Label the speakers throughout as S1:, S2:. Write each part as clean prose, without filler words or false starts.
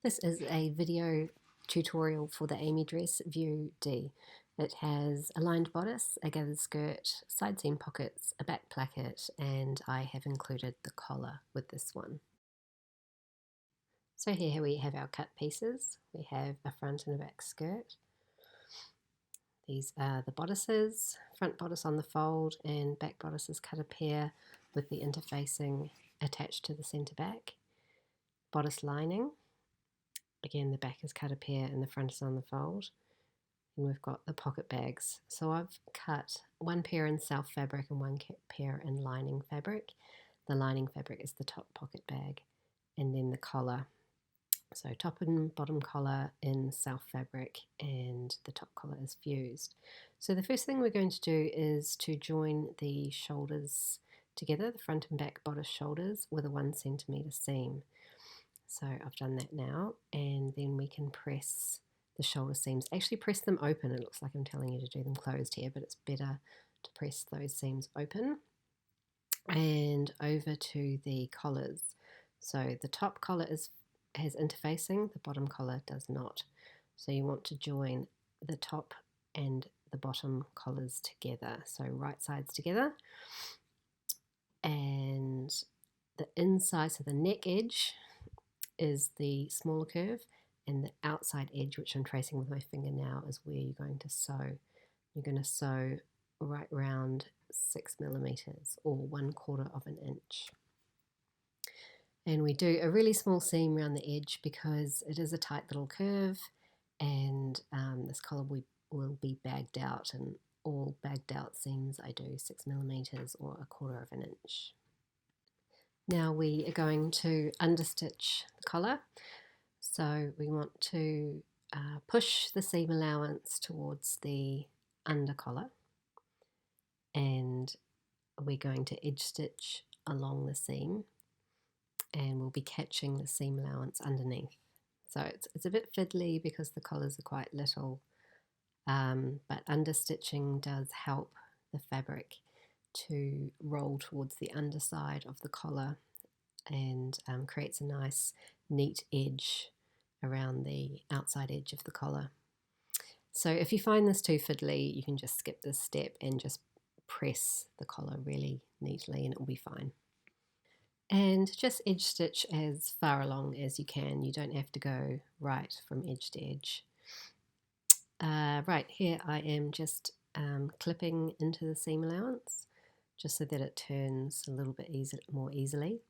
S1: This is a video tutorial for the Amy dress View D. It has a lined bodice, a gathered skirt, side seam pockets, a back placket, and I have included the collar with this one. So here we have our cut pieces. We have a front and a back skirt. These are the bodices, front bodice on the fold and back bodices cut a pair with the interfacing attached to the centre back. Bodice lining. Again, the back is cut a pair and the front is on the fold. And we've got the pocket bags. So I've cut one pair in self fabric and one pair in lining fabric. The lining fabric is the top pocket bag, and then the collar. So top and bottom collar in self fabric, and the top collar is fused. So the first thing we're going to do is to join the shoulders together, the front and back bodice shoulders, with a 1 centimetre seam. So I've done that now, and then we can press the shoulder seams. Actually press them open. It looks like I'm telling you to do them closed here, but it's better to press those seams open. And over to the collars. So the top collar has interfacing, the bottom collar does not. So you want to join the top and the bottom collars together. So right sides together. And the inside, so the neck edge is the smaller curve, and the outside edge, which I'm tracing with my finger now, is where you're going to sew. You're going to sew right round 6 millimeters, or 1/4 of an inch. And we do a really small seam around the edge because it is a tight little curve, and this collar will be bagged out, and all bagged out seams I do 6 millimeters or 1/4 of an inch. Now we are going to understitch the collar. So we want to push the seam allowance towards the under collar, and we're going to edge stitch along the seam, and we'll be catching the seam allowance underneath. So it's a bit fiddly because the collars are quite little, but understitching does help the fabric to roll towards the underside of the collar, and creates a nice neat edge around the outside edge of the collar. So if you find this too fiddly, you can just skip this step and just press the collar really neatly and it will be fine. And just edge stitch as far along as you can. You don't have to go right from edge to edge. Right, here I am just clipping into the seam allowance, just so that it turns a little bit more easily.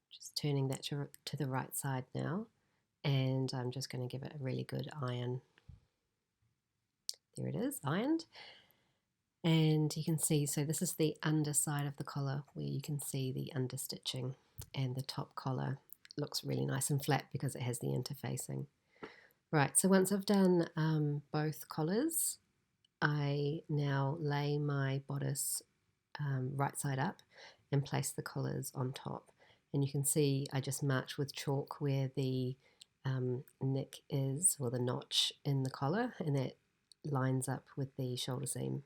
S1: Just turning that to the right side now, and I'm just going to give it a really good iron. There it is, ironed. And you can see, so this is the underside of the collar where you can see the understitching, and the top collar looks really nice and flat because it has the interfacing. Right, so once I've done both collars, I now lay my bodice right side up and place the collars on top. And you can see I just marked with chalk where the neck is, or the notch in the collar, and that lines up with the shoulder seam.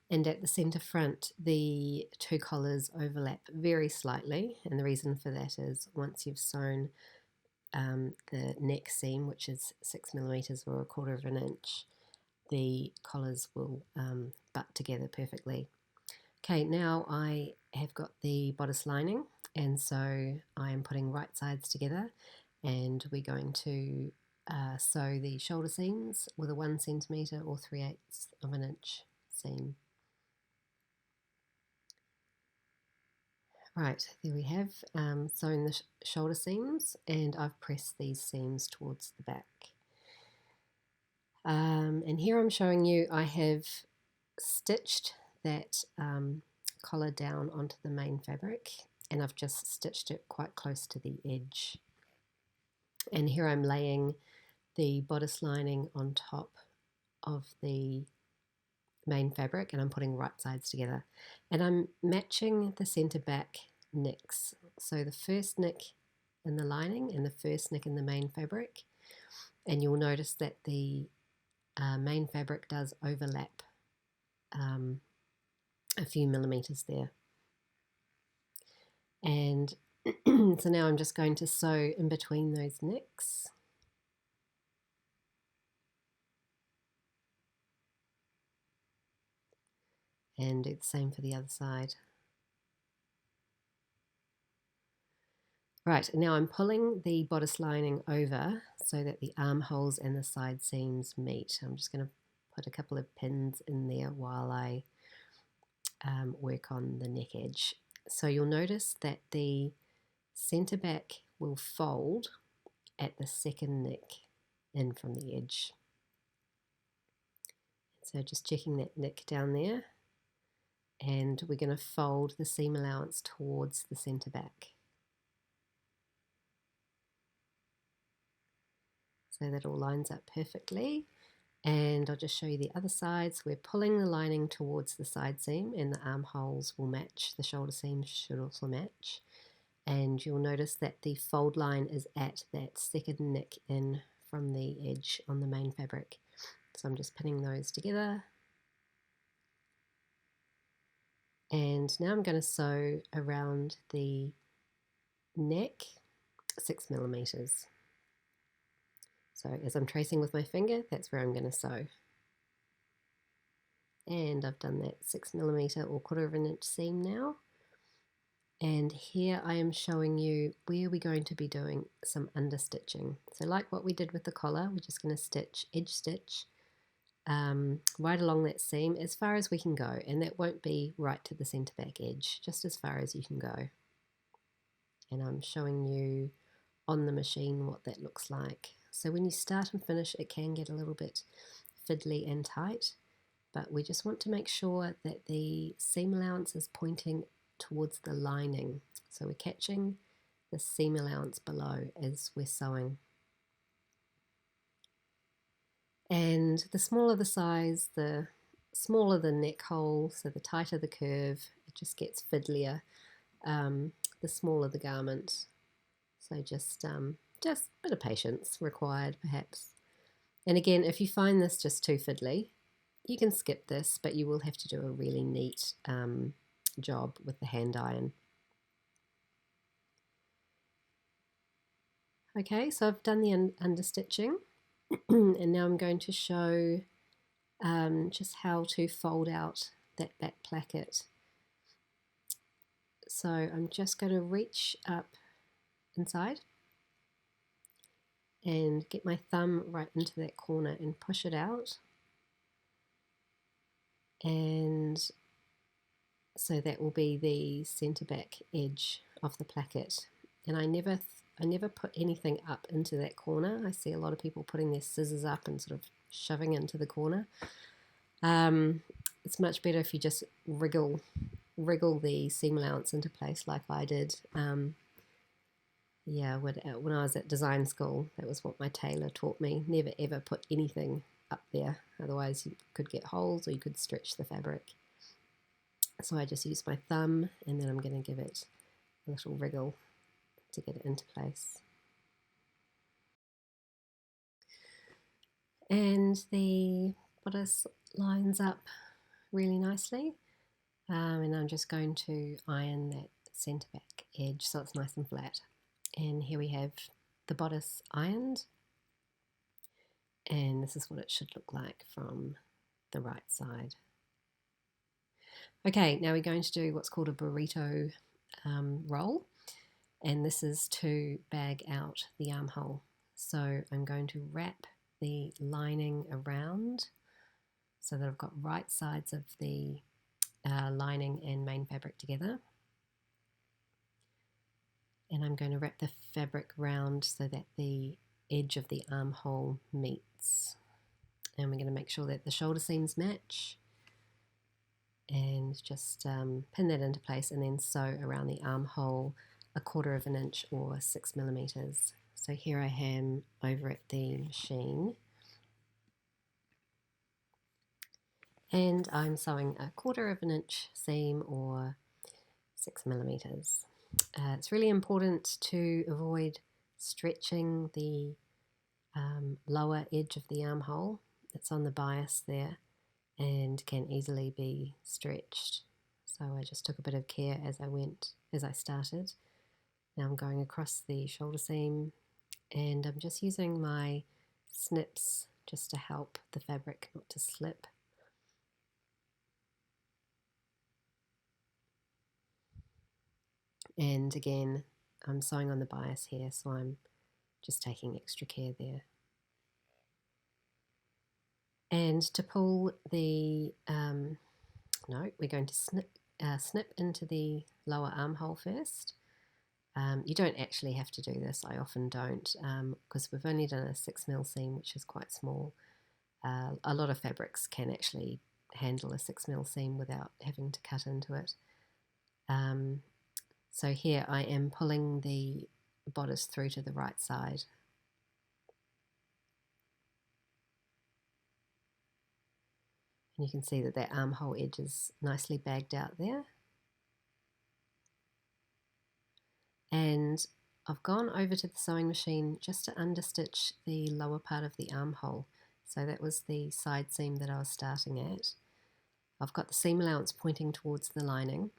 S1: And at the centre front, the two collars overlap very slightly, and the reason for that is once you've sewn the neck seam, which is 6 millimeters or 1/4 of an inch, the collars will butt together perfectly. Okay, now I have got the bodice lining, and so I am putting right sides together, and we're going to sew the shoulder seams with a 1 centimetre or 3/8 of an inch seam. Right, there we have sewn the shoulder seams, and I've pressed these seams towards the back. And here I'm showing you I have stitched that collar down onto the main fabric, and I've just stitched it quite close to the edge. And here I'm laying the bodice lining on top of the main fabric, and I'm putting right sides together, and I'm matching the center back nicks. So the first nick in the lining and the first nick in the main fabric, and you'll notice that the main fabric does overlap a few millimeters there. And So now I'm just going to sew in between those nicks. And do the same for the other side. Right, now I'm pulling the bodice lining over so that the armholes and the side seams meet. I'm just going to put a couple of pins in there while I work on the neck edge. So you'll notice that the centre back will fold at the second neck in from the edge. So just checking that neck down there, and we're going to fold the seam allowance towards the centre back. So that all lines up perfectly. And I'll just show you the other sides. We're pulling the lining towards the side seam, and the armholes will match. The shoulder seams should also match. And you'll notice that the fold line is at that second nick in from the edge on the main fabric. So I'm just pinning those together. And now I'm going to sew around the neck 6 millimeters. So as I'm tracing with my finger, that's where I'm going to sew. And I've done that 6 millimeter or 1/4 of an inch seam now. And here I am showing you where we're going to be doing some understitching. So like what we did with the collar, we're just going to stitch, edge stitch, right along that seam as far as we can go. And that won't be right to the centre back edge, just as far as you can go. And I'm showing you on the machine what that looks like. So when you start and finish, it can get a little bit fiddly and tight, but we just want to make sure that the seam allowance is pointing towards the lining. So we're catching the seam allowance below as we're sewing. And the smaller the size, the smaller the neck hole, so the tighter the curve, it just gets fiddlier, the smaller the garment. So just a bit of patience required perhaps. And again, if you find this just too fiddly, you can skip this, but you will have to do a really neat job with the hand iron. Okay, so I've done the understitching and now I'm going to show just how to fold out that back placket. So I'm just going to reach up inside and get my thumb right into that corner and push it out. And so that will be the centre back edge of the placket. And I never put anything up into that corner. I see a lot of people putting their scissors up and sort of shoving into the corner. It's much better if you just wriggle the seam allowance into place like I did. Yeah, when I was at design school, that was what my tailor taught me. Never ever put anything up there, otherwise you could get holes or you could stretch the fabric. So I just use my thumb and then I'm going to give it a little wriggle to get it into place. And the bodice lines up really nicely, and I'm just going to iron that centre back edge so it's nice and flat. And here we have the bodice ironed, and this is what it should look like from the right side. Okay, now we're going to do what's called a burrito roll, and this is to bag out the armhole. So I'm going to wrap the lining around so that I've got right sides of the lining and main fabric together. And I'm going to wrap the fabric round so that the edge of the armhole meets. And we're going to make sure that the shoulder seams match and just pin that into place and then sew around the armhole 1/4 of an inch or 6 millimeters. So here I am over at the machine and I'm sewing 1/4 of an inch seam or 6 millimeters. It's really important to avoid stretching the lower edge of the armhole. It's on the bias there and can easily be stretched. So I just took a bit of care as I started. Now I'm going across the shoulder seam, and I'm just using my snips just to help the fabric not to slip. And again, I'm sewing on the bias here, so I'm just taking extra care there. And to pull the, no, we're going to snip into the lower armhole first. You don't actually have to do this, I often don't, because we've only done a 6mm seam, which is quite small. A lot of fabrics can actually handle a 6mm seam without having to cut into it. So here I am pulling the bodice through to the right side. And you can see that that armhole edge is nicely bagged out there. And I've gone over to the sewing machine just to understitch the lower part of the armhole. So that was the side seam that I was starting at. I've got the seam allowance pointing towards the lining,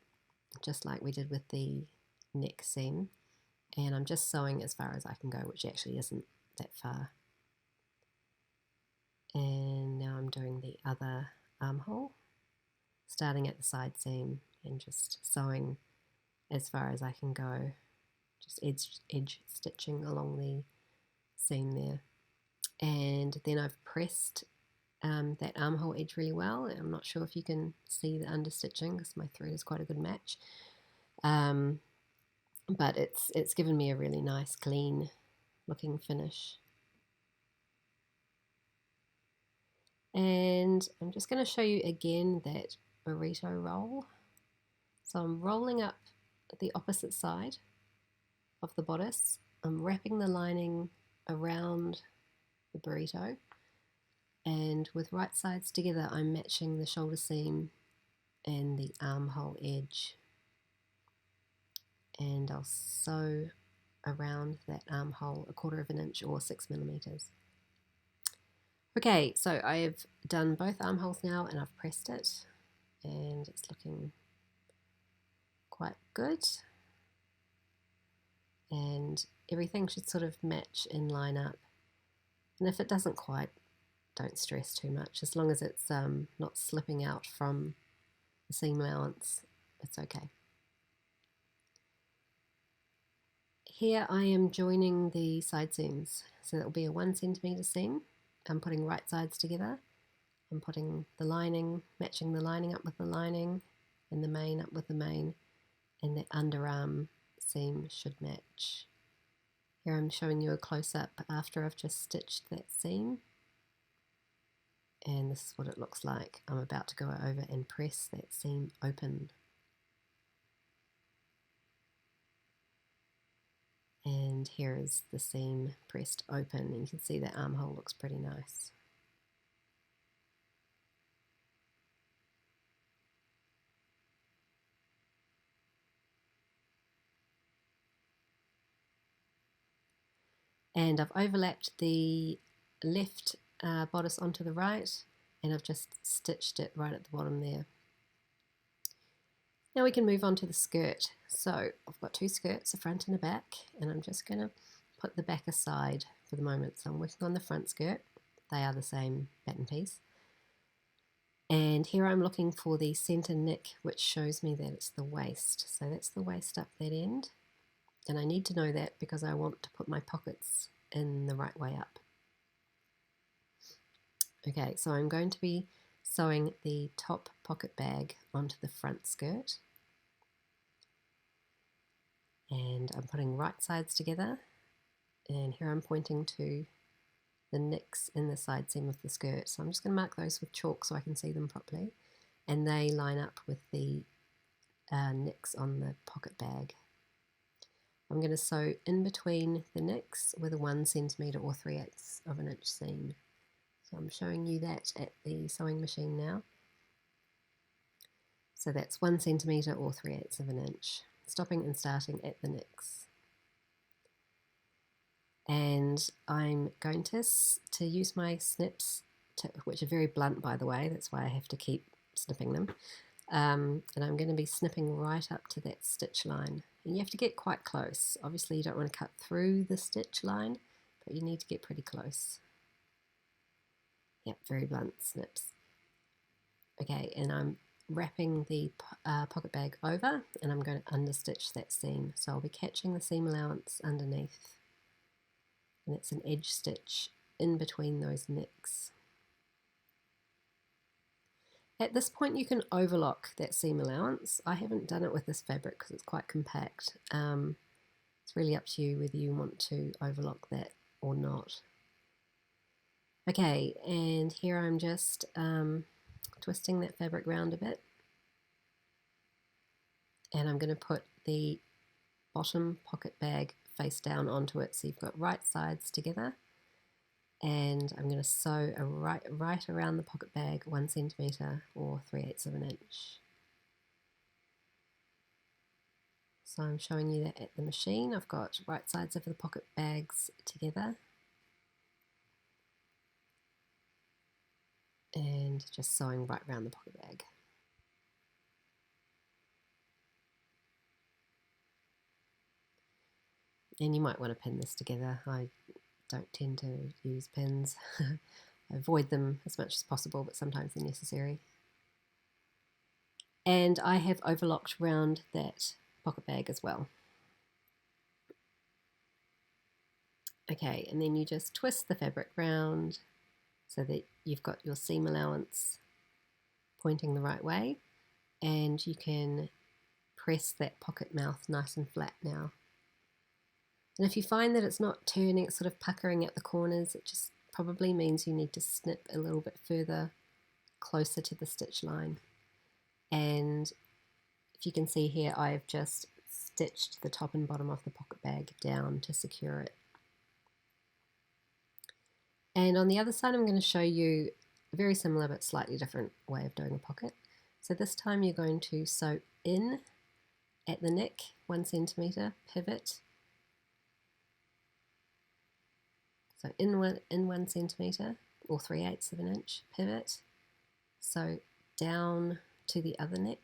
S1: just like we did with the neck seam. And I'm just sewing as far as I can go, which actually isn't that far. And now I'm doing the other armhole, starting at the side seam and just sewing as far as I can go, just edge stitching along the seam there. And then I've pressed that armhole edge really well. I'm not sure if you can see the understitching because my thread is quite a good match, but it's given me a really nice clean looking finish. And I'm just going to show you again that burrito roll. So I'm rolling up the opposite side of the bodice. I'm wrapping the lining around the burrito, and with right sides together I'm matching the shoulder seam and the armhole edge, and I'll sew around that armhole 1/4 inch or 6mm. Okay, so I have done both armholes now and I've pressed it and it's looking quite good, and everything should sort of match and line up. And if it doesn't quite, don't stress too much. As long as it's not slipping out from the seam allowance, it's okay. Here I am joining the side seams. So that will be a 1cm seam. I'm putting right sides together. I'm putting the lining, matching the lining up with the lining, and the main up with the main, and the underarm seam should match. Here I'm showing you a close-up after I've just stitched that seam. And this is what it looks like. I'm about to go over and press that seam open. And here is the seam pressed open, and you can see that armhole looks pretty nice. And I've overlapped the left bodice onto the right, and I've just stitched it right at the bottom there. Now we can move on to the skirt. So I've got two skirts, a front and a back, and I'm just going to put the back aside for the moment. So I'm working on the front skirt. They are the same pattern piece. And here I'm looking for the center nick, which shows me that it's the waist. So that's the waist up that end. And I need to know that because I want to put my pockets in the right way up. Okay, so I'm going to be sewing the top pocket bag onto the front skirt. And I'm putting right sides together, and here I'm pointing to the nicks in the side seam of the skirt. So I'm just going to mark those with chalk so I can see them properly, and they line up with the nicks on the pocket bag. I'm going to sew in between the nicks with a 1cm or 3/8 of an inch seam. So I'm showing you that at the sewing machine now. So that's 1cm or 3/8 of an inch, stopping and starting at the nicks. And I'm going to use my snips, which are very blunt by the way, that's why I have to keep snipping them. And I'm going to be snipping right up to that stitch line. And you have to get quite close. Obviously you don't want to cut through the stitch line, but you need to get pretty close. Yep, very blunt snips. Okay, and I'm wrapping the pocket bag over, and I'm going to understitch that seam. So I'll be catching the seam allowance underneath, and it's an edge stitch in between those nicks. At this point you can overlock that seam allowance. I haven't done it with this fabric because it's quite compact. It's really up to you whether you want to overlock that or not. Okay, and here I'm just twisting that fabric round a bit, and I'm going to put the bottom pocket bag face down onto it, so you've got right sides together, and I'm going to sew right around the pocket bag 1 centimetre or 3/8 of an inch. So I'm showing you that at the machine. I've got right sides of the pocket bags together, and just sewing right around the pocket bag. And you might want to pin this together. I don't tend to use pins. I avoid them as much as possible, but sometimes they're necessary. And I have overlocked round that pocket bag as well. Okay, and then you just twist the fabric round so that you've got your seam allowance pointing the right way, and you can press that pocket mouth nice and flat now. And if you find that it's not turning, it's sort of puckering at the corners, it just probably means you need to snip a little bit further closer to the stitch line. And if you can see here, I've just stitched the top and bottom of the pocket bag down to secure it. And on the other side, I'm going to show you a very similar but slightly different way of doing a pocket. So this time you're going to sew in at the neck 1 centimetre, pivot. So in 1 centimetre or 3/8 of an inch, pivot. So down to the other neck.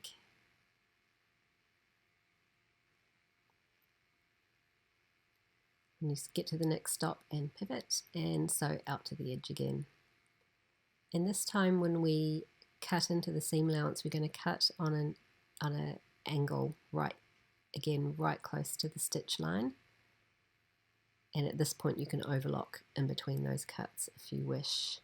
S1: And you get to the next stop and pivot, and sew out to the edge again. And this time when we cut into the seam allowance, we're going to cut on an angle right close to the stitch line. And at this point you can overlock in between those cuts if you wish.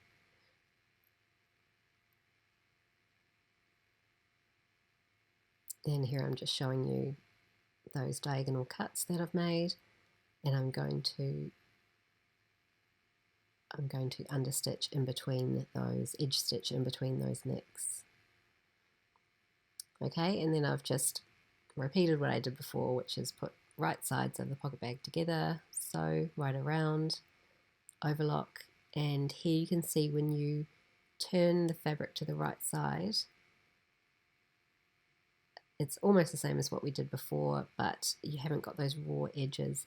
S1: And here I'm just showing you those diagonal cuts that I've made, and I'm going to understitch in between those, edge stitch in between those necks. Okay, and then I've just repeated what I did before, which is put right sides of the pocket bag together, sew right around, overlock, and here you can see when you turn the fabric to the right side, it's almost the same as what we did before, but you haven't got those raw edges.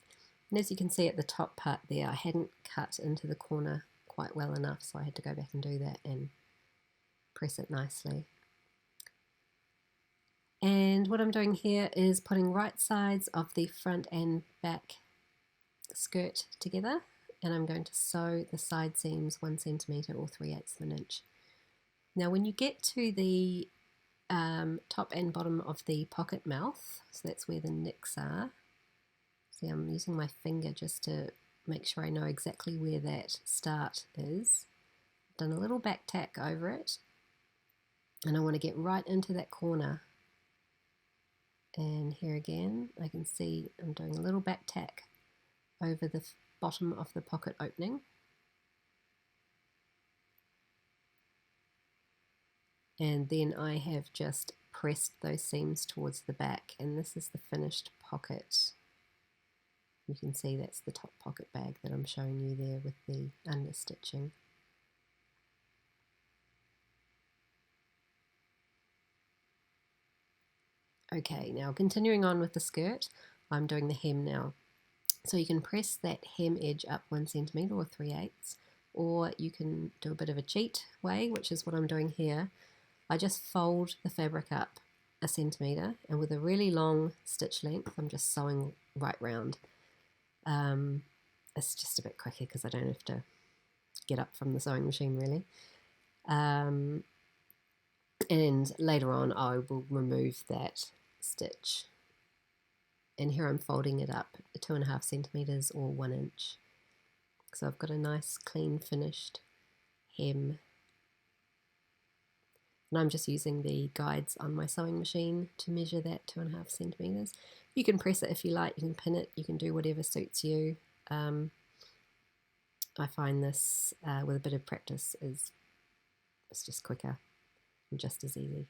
S1: And as you can see at the top part there, I hadn't cut into the corner quite well enough, so I had to go back and do that and press it nicely. And what I'm doing here is putting right sides of the front and back skirt together, and I'm going to sew the side seams 1 centimetre or 3/8 of an inch. Now when you get to the top and bottom of the pocket mouth, so that's where the nicks are, see I'm using my finger just to make sure I know exactly where that start is. I've done a little back tack over it, and I want to get right into that corner. And here again I can see I'm doing a little back tack over the bottom of the pocket opening. And then I have just pressed those seams towards the back, and this is the finished pocket. You can see that's the top pocket bag that I'm showing you there with the understitching. Okay, now continuing on with the skirt, I'm doing the hem now. So you can press that hem edge up 1 centimetre or 3/8, or you can do a bit of a cheat way, which is what I'm doing here. I just fold the fabric up 1 centimetre, and with a really long stitch length I'm just sewing right round. It's just a bit quicker because I don't have to get up from the sewing machine really. And later on I will remove that stitch, and here I'm folding it up 2.5 centimetres or 1 inch. So I've got a nice clean finished hem, and I'm just using the guides on my sewing machine to measure that 2.5 centimetres. You can press it if you like, you can pin it, you can do whatever suits you. I find this with a bit of practice it's just quicker and just as easy.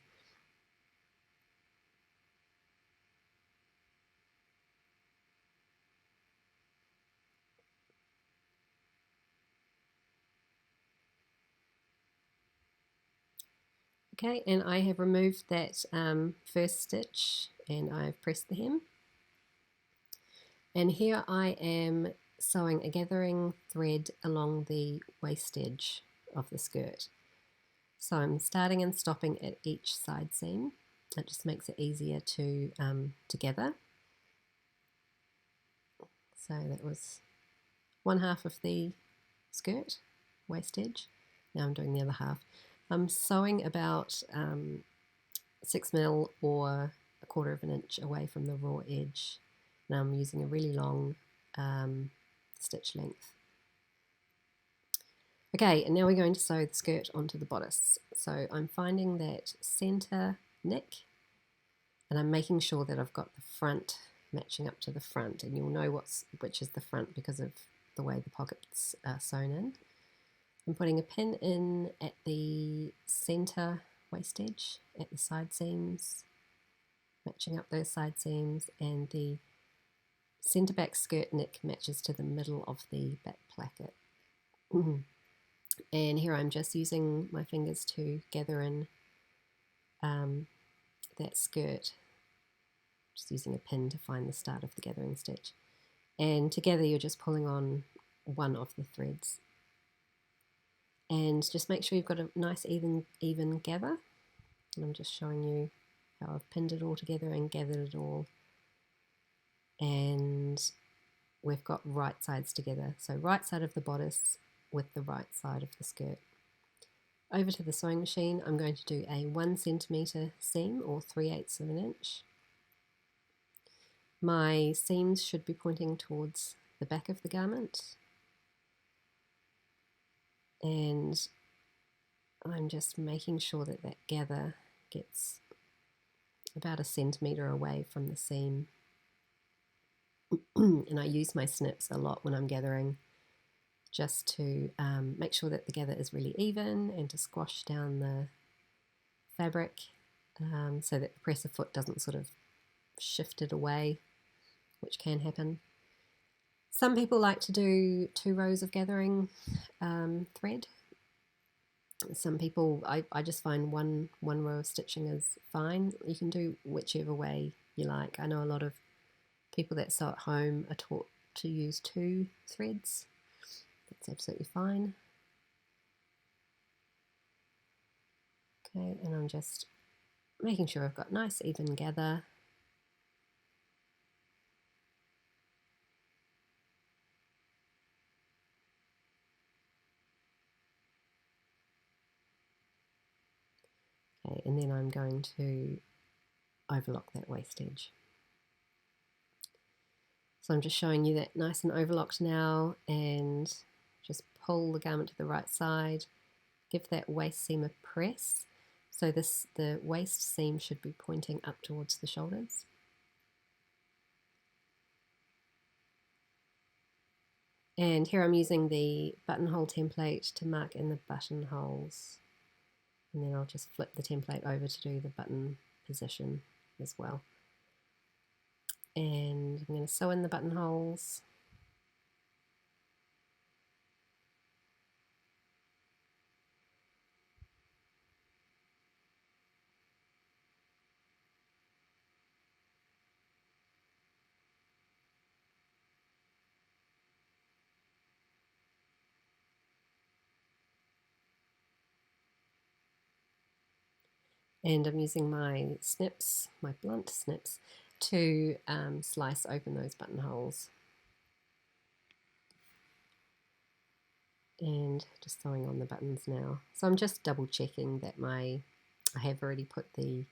S1: Okay, and I have removed that first stitch and I've pressed the hem. And here I am sewing a gathering thread along the waist edge of the skirt. So I'm starting and stopping at each side seam. It just makes it easier to gather. So that was one half of the skirt, waist edge. Now I'm doing the other half. I'm sewing about 6mm or 1/4 of an inch away from the raw edge. Now I'm using a really long stitch length. Okay, and now we're going to sew the skirt onto the bodice. So I'm finding that center neck, and I'm making sure that I've got the front matching up to the front, and you'll know which is the front because of the way the pockets are sewn in. I'm putting a pin in at the center waist edge at the side seams, matching up those side seams, and the centre back skirt neck matches to the middle of the back placket. And here I'm just using my fingers to gather in that skirt, just using a pin to find the start of the gathering stitch. And together you're just pulling on one of the threads. And just make sure you've got a nice even gather. And I'm just showing you how I've pinned it all together and gathered it all. And we've got right sides together. So right side of the bodice with the right side of the skirt. Over to the sewing machine, I'm going to do a 1 centimetre seam or 3/8 of an inch. My seams should be pointing towards the back of the garment. And I'm just making sure that that gather gets about 1 centimetre away from the seam. And I use my snips a lot when I'm gathering, just to make sure that the gather is really even and to squash down the fabric so that the presser foot doesn't sort of shift it away, which can happen. Some people like to do 2 rows of gathering thread. Some people, I just find one row of stitching is fine. You can do whichever way you like. I know a lot of people that sew at home are taught to use 2 threads. That's absolutely fine. Okay, and I'm just making sure I've got nice even gather. Okay, and then I'm going to overlock that waist edge. So I'm just showing you that nice and overlocked now, and just pull the garment to the right side, give that waist seam a press. So the waist seam should be pointing up towards the shoulders. And here I'm using the buttonhole template to mark in the buttonholes. And then I'll just flip the template over to do the button position as well. And I'm going to sew in the buttonholes. And I'm using my snips, my blunt snips, to slice open those buttonholes. And just sewing on the buttons now. So I'm just double checking that I have already put the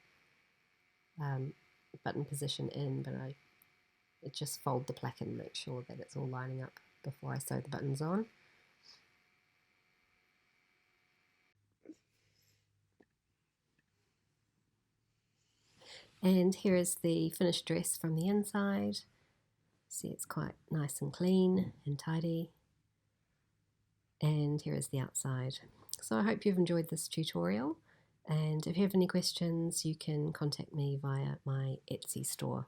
S1: button position in, but I just fold the placket and make sure that it's all lining up before I sew the buttons on. And here is the finished dress from the inside. See, it's quite nice and clean and tidy. And here is the outside. So I hope you've enjoyed this tutorial, and if you have any questions you can contact me via my Etsy store.